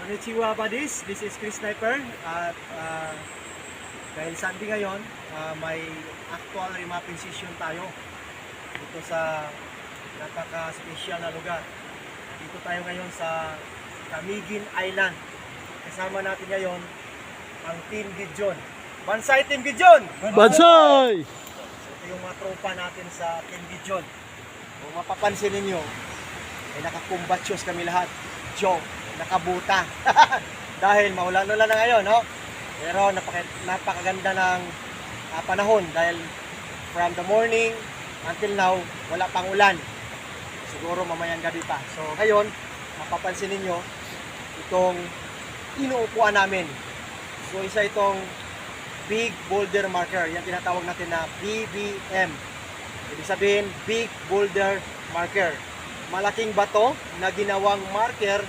Konnichiwa buddies, this is Chris Sniper at dahil Sunday ngayon, may actual remapping session tayo dito sa napaka-special na lugar. Dito tayo ngayon sa Camiguin Island. Kasama natin ngayon ang Team Gideon. Bansay Team Gideon! Bansay! Ito yung mga tropa natin sa Team Gideon. Kung mapapansin ninyo, ay nakakumbatyos kami lahat. Joke, nakabuta. Dahil maulan-ulan na ngayon, no? Pero napakaganda ng panahon dahil from the morning until now, wala pang ulan. Siguro mamayang gabi pa. So ngayon, mapapansin ninyo, itong inuupuan namin. So isa itong Big Boulder Marker. Yan tinatawag natin na BBM. Ibig sabihin, Big Boulder Marker. Malaking bato na ginawang marker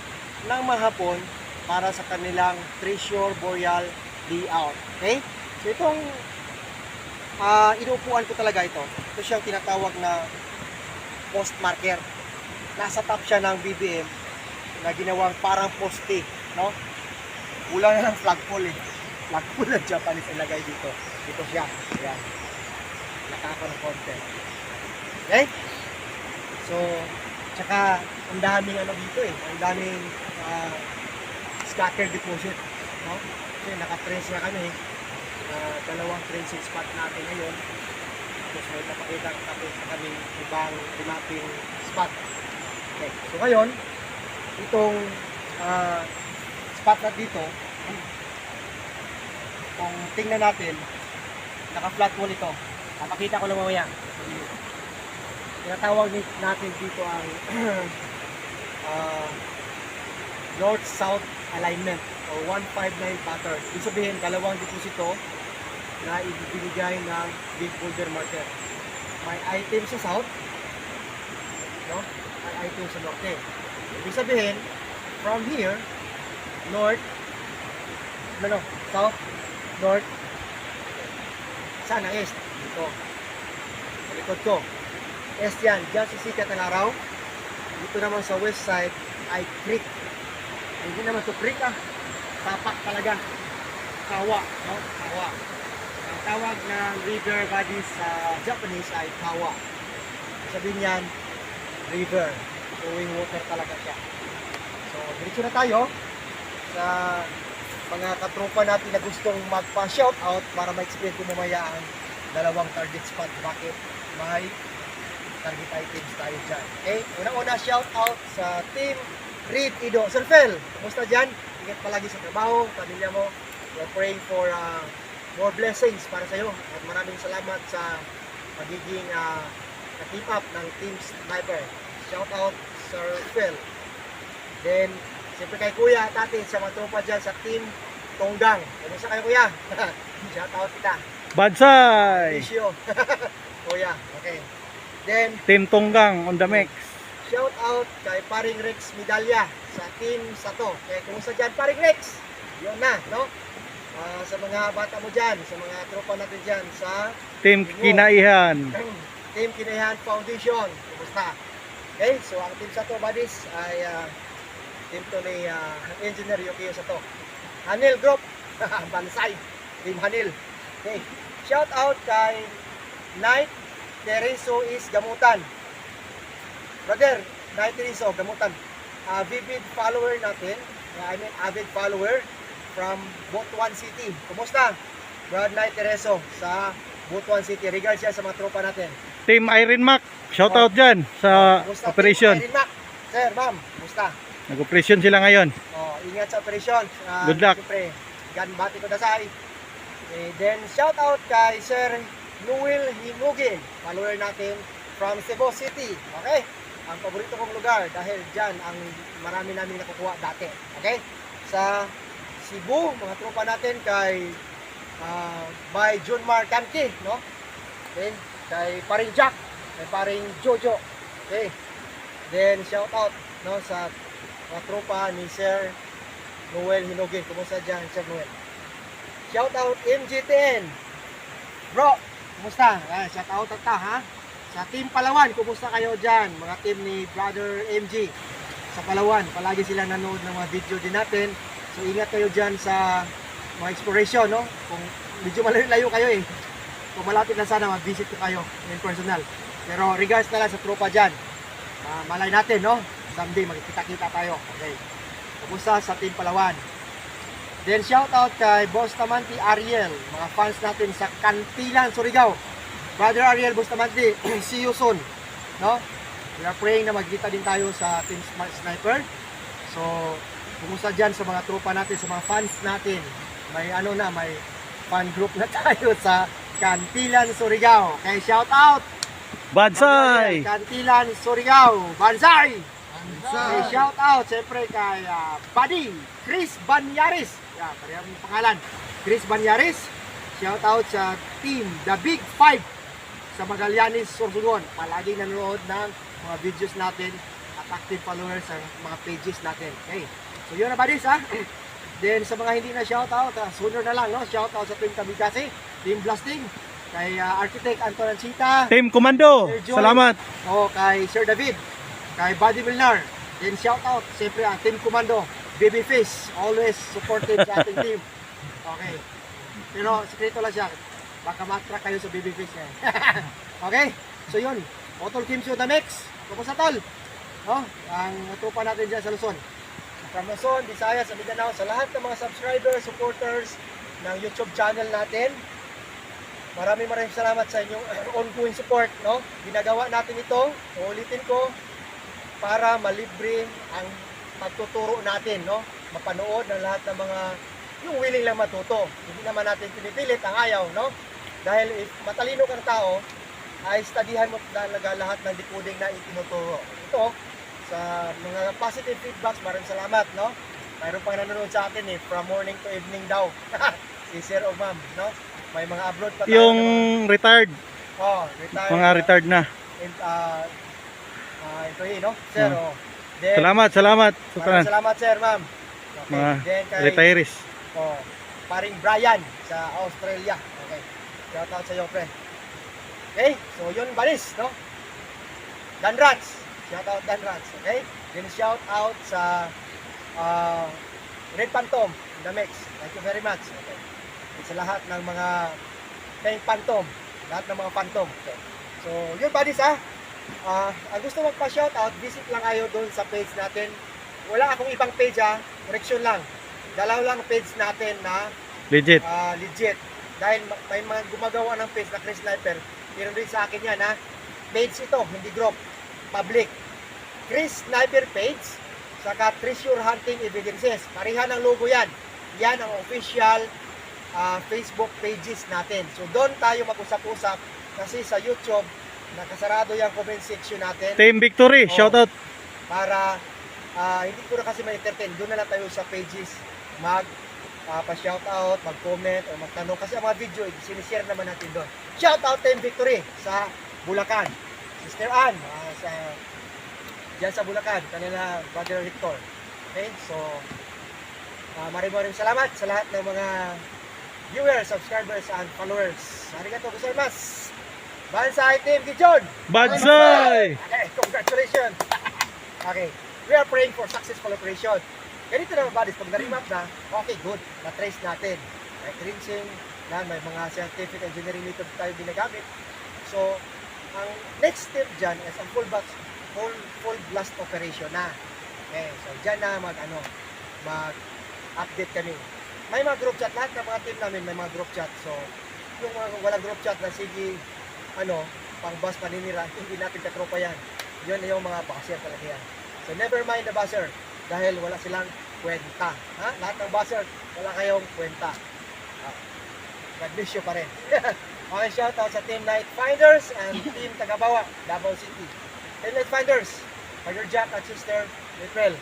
ng mga Hapon para sa kanilang Treasure Boreal layout. Okay? So itong inuupuan ko talaga ito. Ito siyang tinatawag na post marker. Nasa top siya ng BBM na ginawang parang poste, no? Kulang na ng flagpole eh. Flagpole ng Japanese ilagay dito. Dito siya. Ayan. Nakaka ng content. Okay? So, tsaka ang daming ano dito eh. Ang daming scatter deposit, no? Kasi naka-trench na kami. Dalawang trenching spot natin ngayon. Tapos may napakita kami ibang remapping spot. Okay. So ngayon, itong spot na dito, kung tingnan natin, naka-flat wall ito. Papakita ko lang mamaya. Tinatawag natin dito ang north-south alignment o 159 pattern. Ibig sabihin, dalawang deposito na ibibigay ng Big Boulder Marker. May item sa south, no? May item sa norte. Ibig sabihin, from here, north, south, north, saan ang east? Dito. Sa likod ko. East yan, dyan sa sikat ng araw. Dito naman sa west side ay creek. Hindi naman to creek tapak talaga. Kawa, no? Kawa. Ang tawag ng river body sa Japanese ay kawa. Sabihin niyan, river. Flowing water talaga siya. So, diretso na tayo sa mga katropa natin na gustong magpa-shoutout para ma-explain ko mamaya ang dalawang target spot. Bakit may target items tayo dyan. Okay? Una-una shoutout sa Team Reed Ido. Sir Fel, kumusta dyan? Ingat palagi sa trabaho, pamilya mo. We're praying for more blessings para sa iyo. At maraming salamat sa magiging keep up ng Team Sniper. Shoutout Sir Fel. Then, siyempre kay Kuya at Ate sa mga tropa dyan sa Team Tonggang. Kumusta kayo Kuya? Shoutout kita. Bansay! Isyo. Kuya, okay. Then, Team Tonggang on the mix. shout out kay Paring Rex Medalya sa Team Sato. Okay, kumusta dyan Paring Rex? Yun na, no? Sa mga bata mo dyan, sa mga tropa natin dyan sa Team Kinaihan. Team Kinaihan Foundation. Kumusta? Okay, so ang Team Sato buddies ay team to ni Engineer Yukio Sato. Hanil Group, Bansay, Team Hanil. Okay, shout out kay Knight Tereso is Gamutan. Brother, Knight Tereso, Gamutan. Vivid follower natin. Avid follower from Butuan City. Kumusta? Brad Knight Tereso sa Butuan City. Regards siya sa mga tropa natin. Team Iron Mac. Shoutout dyan sa Kumusta, operation. Team Irene Mac? Sir, ma'am, kumusta? Nag-operation sila ngayon. Ingat sa operation. Good luck. Siyempre, ganbati ko dasay. Then, shout out kay Sir Noel Hinugin, follower natin from Cebu City. Okay? Ang paborito kong lugar dahil dyan ang marami namin nakukuha dati. Okay? Sa Cebu, mga tropa natin kay by Junmar Kanki, no? Okay? Kay Paring Jack, kay Paring Jojo. Okay? Then, shout out, no, sa mga tropa ni Sir Noel Hinugin. Kumusta dyan, Sir Noel? Shout out MGTN. Bro, kumusta? Shout out ta ha. Sa Team Palawan, kumusta kayo dyan? Mga team ni Brother MG. sa Palawan. Palagi sila nanood ng mga video din natin. So ingat kayo dyan sa mga exploration, no? Kung medyo malayo kayo eh. Kung malapit na sana, mag-visit ko kayo in personal. Pero regards na lang sa tropa dyan. Malay natin, no? Someday, magkita-kita tayo. Okay. Kumusta sa Team Palawan. Then shout out kay Bustamante Ariel, mga fans natin sa Cantilan, Surigao. Brother Ariel Bustamante, see you soon. No? We are praying na magkita din tayo sa Team Smart Sniper. So, kumusta dyan sa mga tropa natin, sa mga fans natin. May may fan group na tayo sa Cantilan, Surigao. Okay, shout out! Bansay! Cantilan, Surigao. Bansay! Okay, shout out siyempre kay Buddy Chris Banyaris. Parehong pangalan. Chris Banyaris. Shout out sa team The Big Five sa Magallanes, Sorsogon. Palaging nanonood ng mga videos natin at active followers sa mga pages natin. Okay. So yun na buddies ha. Then sa mga hindi na shout out, sooner na lang no. Shout out sa Team Kamikase, Team Blasting, kay Architect Anton Ancita, Team Komando, Sir Joy, salamat. kay Sir David, kay Buddy Milnar. Then shout out siyempre ang Team Komando, Babyface, always supportive sa ating team. Okay. Pero sekreto lang siya. Baka ma-attract kayo sa Babyface niya. Okay? So yun. Otol Kimsyo the Mix. Kumusta tol? No? Ang tropa natin dyan sa Luzon. From Luzon, Visayas, sa Mindanao, sa lahat ng mga subscribers, supporters ng YouTube channel natin. Maraming salamat sa inyong ongoing support, no? Ginagawa natin ito, uulitin ko, para malibre ang pagtuturo natin, no? Mapanood ng lahat ng mga yung willing lang matuto. Hindi naman natin pinipilit ang ayaw, no? Dahil if matalino kang tao, ay studyhan mo talaga lahat ng decoding na itinuturo. Ito, sa mga positive feedbacks, maraming salamat, no? Mayroon pang nanonood sa akin eh, from morning to evening daw. Si Sir o Ma'am, no? May mga upload pa tayo. Yung retired, retired. mga retired na. Employee, no? Sir, Then, Salamat. maraming salamat, Sir, Ma'am. Okay. Mga Then, kay, retirees. paring Brian sa Australia. Okay. Shout out sa iyo, pre. Okay? So, yun, balis, no? Dan Rats. Shout out Dan Rats. Okay? Then, shout out sa Red Phantom, The Mix. Thank you very much. Okay. And sa lahat ng mga Pink Phantom, lahat ng mga Phantom. Okay. So, yun, buddies, ang gusto magpa-shout out, visit lang kayo doon sa page natin. Wala akong ibang page, correction lang. Dalaw lang page natin na Legit. legit. Dahil may mga gumagawa ng page na Chris Sniper. Meron din sa akin yan, page ito, hindi group. Public. Chris Sniper page, saka Treasure Hunting Evidences. Parihan ang logo yan. Yan ang official Facebook pages natin. So doon tayo mag-usap-usap kasi sa YouTube, nakasarado yung comment section natin. Team Victory, shout out. Para hindi ko na kasi ma-entertain. Doon na lang tayo sa pages pa-shout out, mag-comment o magtanong kasi ang mga video sinishare naman natin doon. Shout out Team Victory sa Bulacan. Sister Ann diyan sa Bulacan, kanila Brother Victor. Okay? So maraming salamat sa lahat ng mga viewers, subscribers and followers. Arigatou gozaimasu. Bansay Team Gijon. Bansay! Okay, congratulations. Okay, we are praying for successful operation. Ganito naman buddies, pag na-remap na, okay, good, na-trace natin. May cleansing, may mga scientific engineering method tayo ginagamit. So, ang next step dyan is ang full blast operation na. Okay, so dyan na mag-update kami. May mga group chat, lahat ng mga team namin may mga group chat. So, yung mga walang group chat na sige, pang bus paninira, hindi natin katropa yan. Yun yung mga buzzer talaga yan. So, never mind the buzzer. Dahil wala silang kwenta. Lahat ng buzzer, wala kayong kwenta. God bless you pa rin. Okay, shout out sa Team Night Finders and Team Tagabawa, Davao City. Team Night Finders, Brother Jack at Sister April.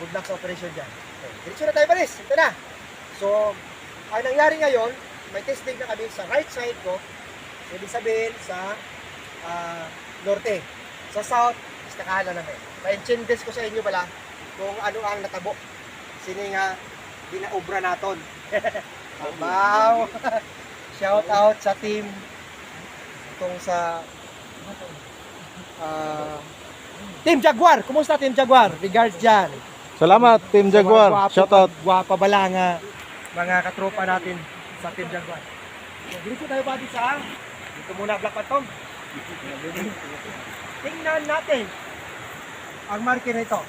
Good luck sa operation dyan. Okay, diretso na tayo balis. Ito na. So, ang nangyari ngayon, may testing na kami sa right side ko. Ibig sabihin sa norte. Sa south, is nakahala namin. Pa-inchindes ko sa inyo pala kung ano ang natabo. Sini nga ginaobra naton. Wow! Shout out sa team itong sa Team Jaguar, kumusta Team Jaguar? Regards dyan. Salamat, Team Jaguar. Shout out. Guwapa bala nga mga katropa natin sa Team Jaguar. So, dito tayo ba sa dito muna Black Phantom. Tingnan natin ang marker nito.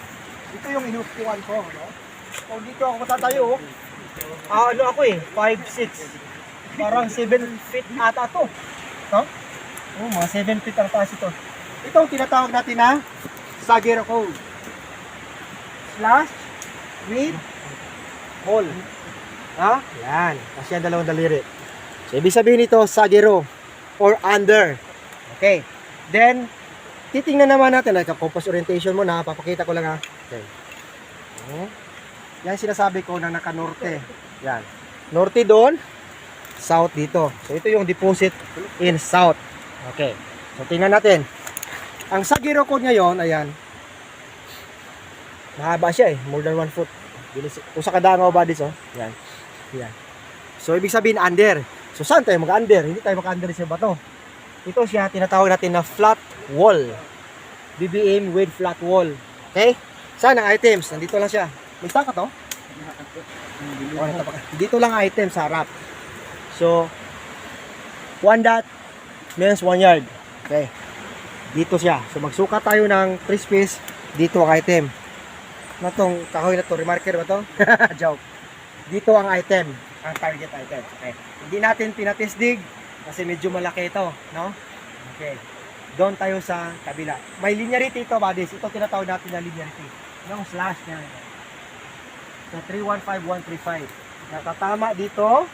Ito yung inustuhan ko, no? So dito ako matatayo. Ano ako 5'6". Parang 7 feet ata to. No? Oh, mga 7 feet ang taas ito. Ito ang tinatawag natin na Sagero Code. Slash with hole. Ha? Yan. Kasi ang dalawang daliri. So, ibig sabihin nito, Sagero or under. Okay. Then, titingnan naman natin. Compass orientation mo na. Papakita ko lang ha. Okay. Yan sinasabi ko na naka-norte. Yan. Norte doon. South dito. So, ito yung deposit in south. Okay. So, tingnan natin. Ang Sagero Code ngayon, ayan. Mahaba siya eh. More than 1 foot. Kung sa kadangaw ba dito, yan. Yan. So, ibig sabihin under. So, saan tayo mag-under? Hindi tayo mag-under sa bato. Ito siya, tinatawag natin na flat wall. BBM with flat wall. Okay? Saan ang items? Nandito lang siya. May ka to? Dito lang ang items sa harap. So, 1 dot means 1 yard. Okay. Dito siya. So, magsukat tayo ng 3 space. Dito ang item. Na tong kahoy na to, remarker ba to? Joke. Dito ang item, ang target item. Okay. Hindi natin pinatesdig kasi medyo malaki ito, no? Okay. Doon tayo sa kabila. May linearity ito, buddies. Ito tinatawag natin na linearity. Yung slash niya. So 315135. Natatama dito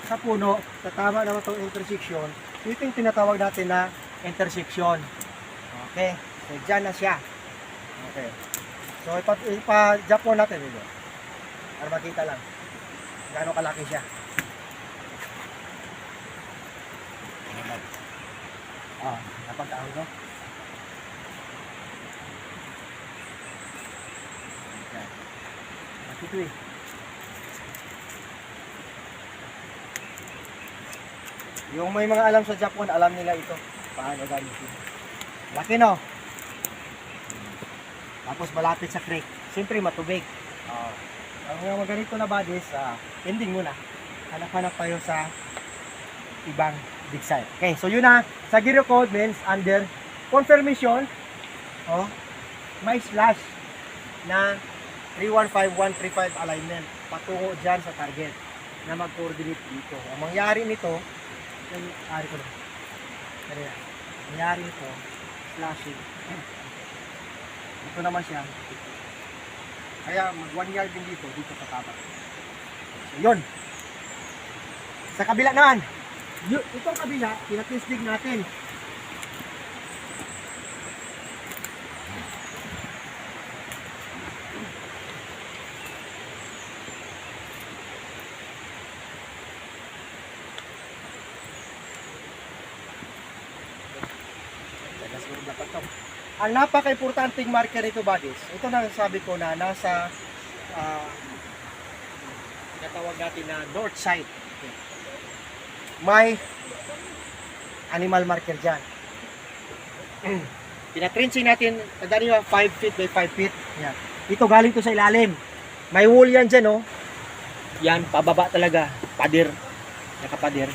sa puno, tatama naman itong intersection. Ito yung tinatawag natin na intersection. Okay. So dyan na siya. Okay. So, ipa-Japon natin ito. Para makita lang. Gaano kalaki siya. Napag-ahon no? Yan. Ito eh. Yung may mga alam sa Japon, alam nila ito. Paano gamitin. Laki no? Tapos malapit sa creek. Siyempre matubig. Ang mga ganito na bodies, ending muna. Hanap-hanap tayo sa ibang big side. Okay, so yun na. Sagero Code means under confirmation. May slash na 315135 alignment patungo dyan sa target na mag-coordinate dito. Ang mangyari nito, mangyari nito, slashing. Ito naman siya. Kaya mag 1 yard din dito sa taba. So, yun. Sa kabila naman. Itong kabila, pinatestig natin. Ang napaka-importanting marker nito, buddies, ito na sabi ko na nasa natawag natin na north side. Okay. May animal marker dyan. Pinatrenching natin, kagani 5 feet by 5 feet. Yan. Ito galing to sa ilalim. May wool yan dyan, oh. Yan, pababa talaga. Pader. Nakapader.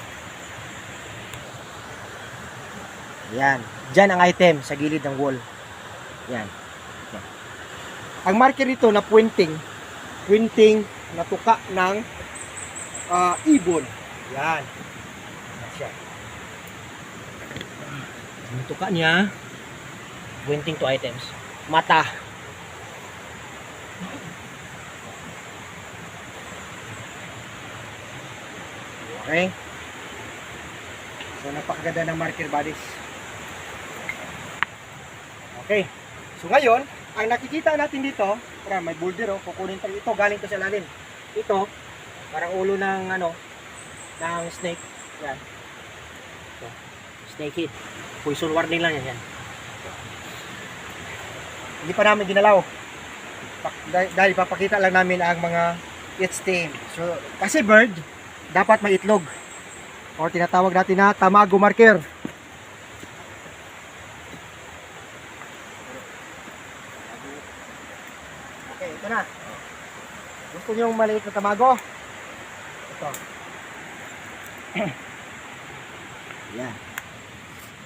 Yan. Dyan ang item sa gilid ng wall. Yan. Yan. Ang marker nito na pointing na tuka ng ibon. Yan. Yan. Ang tuka niya, pointing to items. Mata. Okay. So, napakaganda ng marker, buddies. Okay. So ngayon, ang nakikita natin dito, para may boulder kukunin tayo ito, galing to sa lalim. Ito, parang ulo ng ng snake. Yan. So, snake hit. Poison warning lang yan. Hindi pa namin ginalaw. Dahil papakita lang namin ang mga its team. So, kasi bird, dapat may itlog. Or tinatawag natin na tamago marker. ito na. Gusto nyo yung maliit na tamago? Ito. Yan.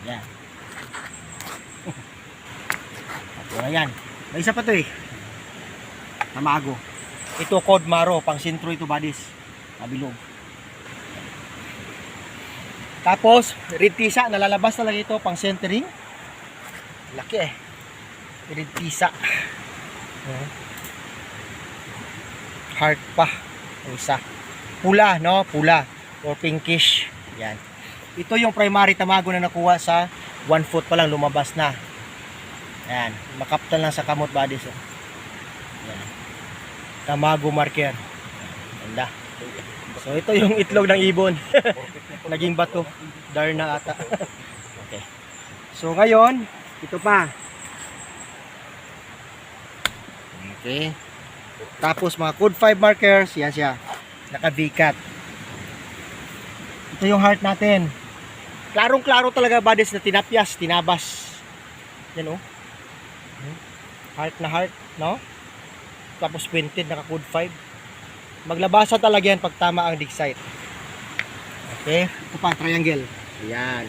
Yan. Wala yan. May isa pa to eh. Tamago. Ito code maro, pang sintro ito buddies. Mabilog. Tapos, red tisa, nalalabas talaga ito pang centering. Laki eh. Red tisa. Heart pa. Ang isa. Pula, no? Pula. Or pinkish. Yan. Ito yung primary tamago na nakuha sa 1 foot pa lang lumabas na. Yan. Makaptan lang sa kamot buddies. Oh. Yan. Tamago marker. Ganda. So ito yung itlog ng ibon. Naging bato. Darna ata. Okay. So ngayon, ito pa. Okay. Tapos mga code 5 markers, yan siya. Naka-V-cut. Ito yung heart natin. Klarong-klaro talaga buddies na tinapyas, tinabas. Yan oh. Heart na heart, no? Tapos painted, naka code 5. Maglabasa talaga yan pag tama ang dig sight. Okay, ito pa, triangle. Yan.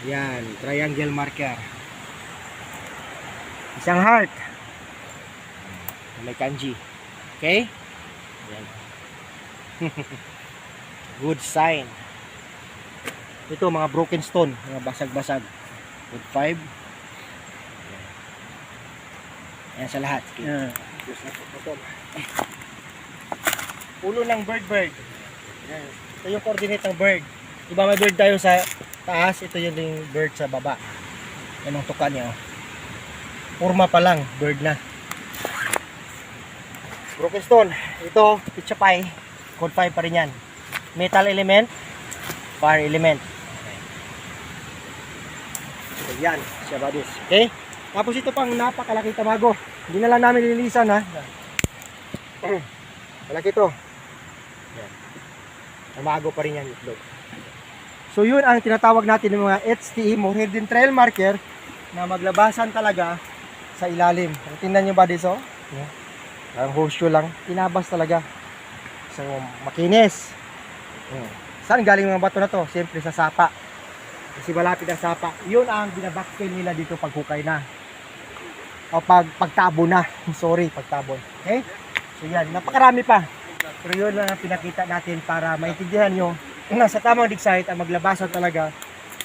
Yan, triangle marker. Isang heart. May kanji. Okay? Yan. Good sign. Ito, mga broken stone, mga basag-basag. Good 5. Yan sa lahat. Okay. Ulo ng bird. Yan. Ito yung coordinate ng bird. Diba may bird tayo sa taas, ito yung bird sa baba. Yan ang tuka niya. Forma pa lang, bird na. Broken stone. Ito, pitchapay. Code 5 pa rin yan. Metal element, fire element. So, yan, siya buddies. Okay? Tapos ito pang napakalaking tamago. Hindi na lang namin lilinisan ha. Malaki ito. Yan. Tamago pa rin yan itlog. So yun ang tinatawag natin ng mga HTM o hidden trail marker na maglabasan talaga sa ilalim. Tingnan nyo buddies oh. Ang horseshoe lang. Tinabas talaga. So makinis. Saan galing mga bato na to? Siyempre sa sapa. Kasi malapit ang sapa. Yun ang binabackfill nila dito pag hukay na. O pagtabo na. Sorry, pagtabon. Okay? So yan, napakarami pa. Pero yun lang ang pinakita natin para maintindihan nyo na sa tamang dig sight ang maglabasan talaga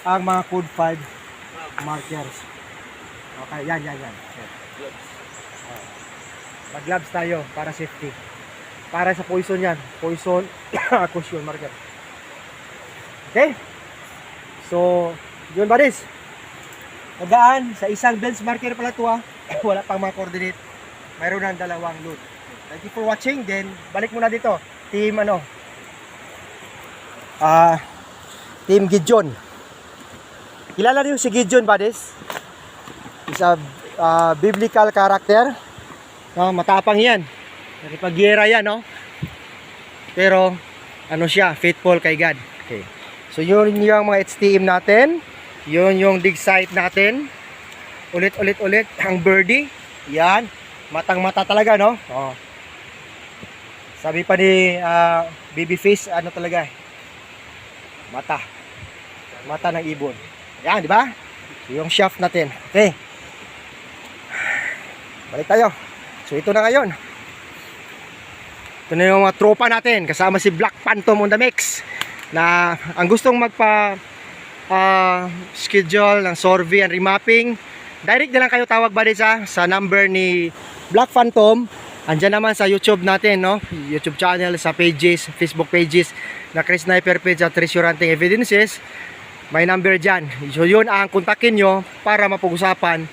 ang mga code 5 markers. Okay, yan. Mag-gloves tayo para safety. Para sa poison yan. Poison, caution marker. Okay? So, yun buddies. Magaan, sa isang bench marker pala ito wala pang mga coordinate. Mayroon ng dalawang load. Thank you for watching. Then, balik muna dito. Team Team Gideon. Kilala niyo si Gideon buddies? Is a biblical character. No, matapang yan. Nakipagyera yan, no? Pero, ano siya? Faithful kay God. Okay. So, yun yung mga HTM natin. Yun yung dig site natin. Ulit. Ang birdie. Yan. Matang-mata talaga, no? Oh. Sabi pa ni Babyface, ano talaga? Mata ng ibon. Yan, di ba? So, yung shaft natin. Okay. Balik tayo. So, ito na ngayon. Ito na yung mga tropa natin. Kasama si Black Phantom on the mix. Na ang gustong magpa schedule ng survey and remapping, direct na lang kayo tawag ba sa number ni Black Phantom. Andyan naman sa YouTube natin, no? YouTube channel, sa pages, Facebook pages na Chris Sniper page at Treasure Hunting Evidences. May number dyan. So yun ang kontakin nyo para mapag-usapan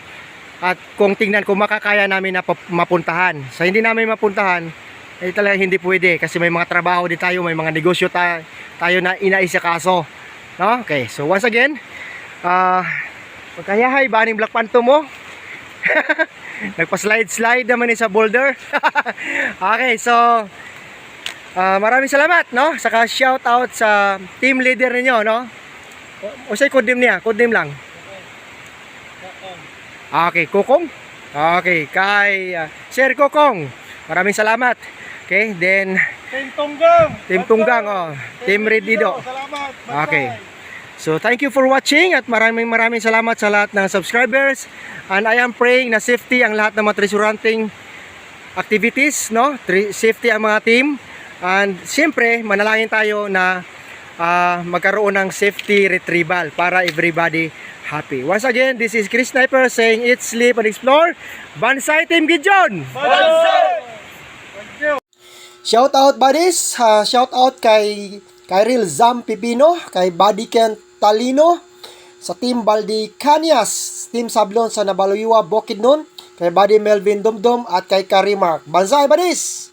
at kung tingnan kung makakaya namin na mapuntahan. Sa hindi namin mapuntahan, eh talaga hindi pwede kasi may mga trabaho din tayo, may mga negosyo tayo na inaisakaso. No? Okay, so once again, pagkayahay ba ning Black Phantom mo? Nagpa-slide naman sa boulder. Okay, so maraming salamat, no? Saka shout out sa team leader ninyo, no? O say code name niya, code name lang. Okay, Kokong. Okay, kay Sir Kokong. Maraming salamat. Okay, then Team Tunggang. Team Tunggang, oh. Team Redido. Salamat. Okay. So thank you for watching at maraming salamat sa lahat ng subscribers. And I am praying na safety ang lahat ng mga treasure hunting activities, no? Safety ang mga team. And siyempre, manalangin tayo na magkaroon ng safety retrieval para everybody happy. Once again, this is Chris Sniper saying eat, sleep, and explore. Bansay Team Gideon! Bansay! Shout out buddies, shout out kay Kyril Zam Pipino, kay Buddy Ken Talino, sa Team Baldi Canyas, Team Sablon sa Nabaluyua Bukidnon, kay Buddy Melvin Dumdum at kay Karimark. Bansay buddies!